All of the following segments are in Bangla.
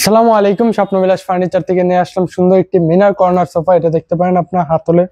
আসসালামু আলাইকুম। স্বপ্নবিলাস ফার্নিচার থেকে নিয়ে আসলাম সুন্দর একটি মিনার কর্নার সোফা। এটা দেখতে পারেন আপনার হাতলের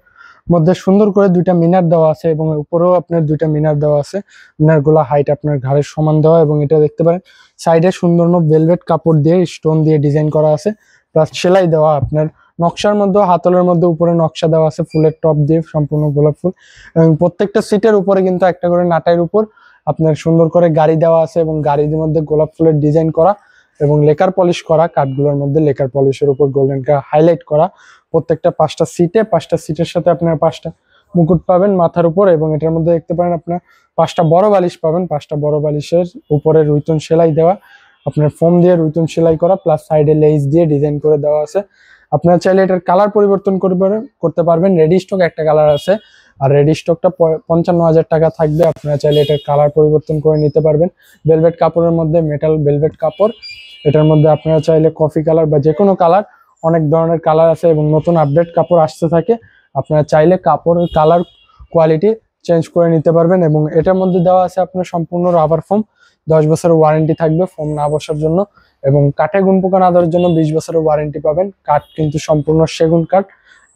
মধ্যে সুন্দর করে দুইটা মিনার দেওয়া আছে এবং উপরেও আপনার দুইটা মিনার দেওয়া আছে। মিনার গুলা হাইট আপনার ঘাড়ের সমান দেওয়া এবং এটা দেখতে পারেন সাইডে সুন্দর ভেলভেট কাপড় দিয়ে স্টোন দিয়ে ডিজাইন করা আছে, প্লাস সেলাই দেওয়া। আপনার নকশার মধ্যে হাতলের মধ্যে উপরে নকশা দেওয়া আছে ফুলের টপ দিয়ে, সম্পূর্ণ গোলাপ ফুল। এবং প্রত্যেকটা সিটের উপরে কিন্তু একটা করে নাটাইয়ের উপর আপনার সুন্দর করে গাড়ি দেওয়া আছে এবং গাড়ির মধ্যে গোলাপ ফুলের ডিজাইন করা এবং লেকার পলিশ করা, কাঠগুলোর মধ্যে লেকার পলিশের উপর গোল্ডেন কালার হাইলাইট করা। প্রত্যেকটা পাঁচটা সিটের সাথে আপনার পাঁচটা মুকুট পাবেন মাথার উপর এবং এটার মধ্যে দেখতে পারেন আপনার পাঁচটা বড় বালিশ পাবেন। পাঁচটা বড় বালিশের উপরে রুইতন সেলাই দেওয়া, আপনার ফোম দিয়ে রুইতন সেলাই করা, প্লাস সাইডে লেস দিয়ে ডিজাইন করে দেওয়া আছে। আপনারা চাইলে এটার কালার পরিবর্তন করতে পারবেন। রেডি স্টক একটা কালার আছে, আর রেডি স্টকটা 55,000 টাকা থাকবে। আপনারা চাইলে এটার কালার পরিবর্তন করে নিতে পারবেন। ভেলভেট কাপড়ের মধ্যে, মেটাল ভেলভেট কাপড়। এটার মধ্যে আপনারা চাইলে কফি কালার বা যে কোনো কালার, অনেক ধরনের কালার আছে এবং নতুন আপডেট কাপড় আসতে থাকে। আপনারা চাইলে কাপড়ের কালার কোয়ালিটি চেঞ্জ করে নিতে পারবেন। এবং এটার মধ্যে দেওয়া আছে আপনার সম্পূর্ণ রাবার ফোম, 10 বছরের ওয়ারেন্টি থাকবে ফোম না বসার জন্য, এবং কাঠে গুণ পোকা না ধরার জন্য 20 বছরের ওয়ারেন্টি পাবেন। কাঠ কিন্তু সম্পূর্ণ সেগুন কাঠ,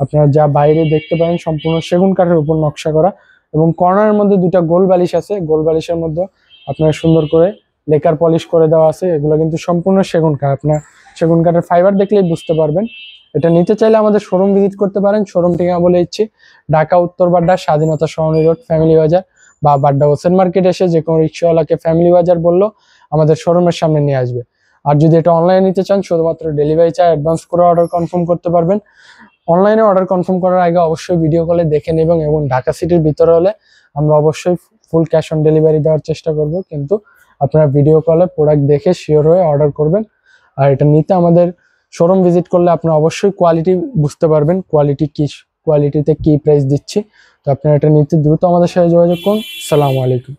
আপনারা যা বাইরে দেখতে পারেন সম্পূর্ণ সেগুন কাঠের উপর নকশা করা। এবং কর্নারের মধ্যে দুটা গোল বালিশ আছে, গোল বালিশের মধ্যে আপনার সুন্দর করে লেকার পলিশ করে দেওয়া আছে। এগুলো কিন্তু সম্পূর্ণ সেগুন কাঠ, আপনার সেগুন কাঠের ফাইবার দেখলেই বুঝতে পারবেন। এটা নিতে চাইলে আমাদের শোরুম ভিজিট করতে পারেন। শোরুম ঠিকানা বলে দিচ্ছি, ঢাকা উত্তর বাড্ডা স্বাধীনতা সরণি রোড ফ্যামিলি বাজার, বা বাড্ডা হোসেন মার্কেট এসে যে কোনো রিক্সাওয়ালাকে ফ্যামিলি বাজার বললো আমাদের শোরুমের সামনে নিয়ে আসবে। আর যদি এটা অনলাইনে নিতে চান, শুধুমাত্র ডেলিভারি চার্জ অ্যাডভান্স করে অর্ডার কনফার্ম করতে পারবেন। অনলাইনে অর্ডার কনফার্ম করার আগে অবশ্যই ভিডিও কলে দেখে নেবেন, এবং ঢাকা সিটির ভিতরে হলে আমরা অবশ্যই ফুল ক্যাশ অন ডেলিভারি দেওয়ার চেষ্টা করব, কিন্তু আপনারা ভিডিও কলে প্রোডাক্ট দেখে শিওর হয়ে অর্ডার করবেন। আর এটা নিতে আমাদের শোরুম ভিজিট করলে আপনারা অবশ্যই কোয়ালিটি বুঝতে পারবেন, কোয়ালিটিতে কি প্রাইস দিচ্ছি। তো আপনারা এটা নিতে দ্রুত আমাদের সাথে যোগাযোগ করুন। আসসালামু আলাইকুম।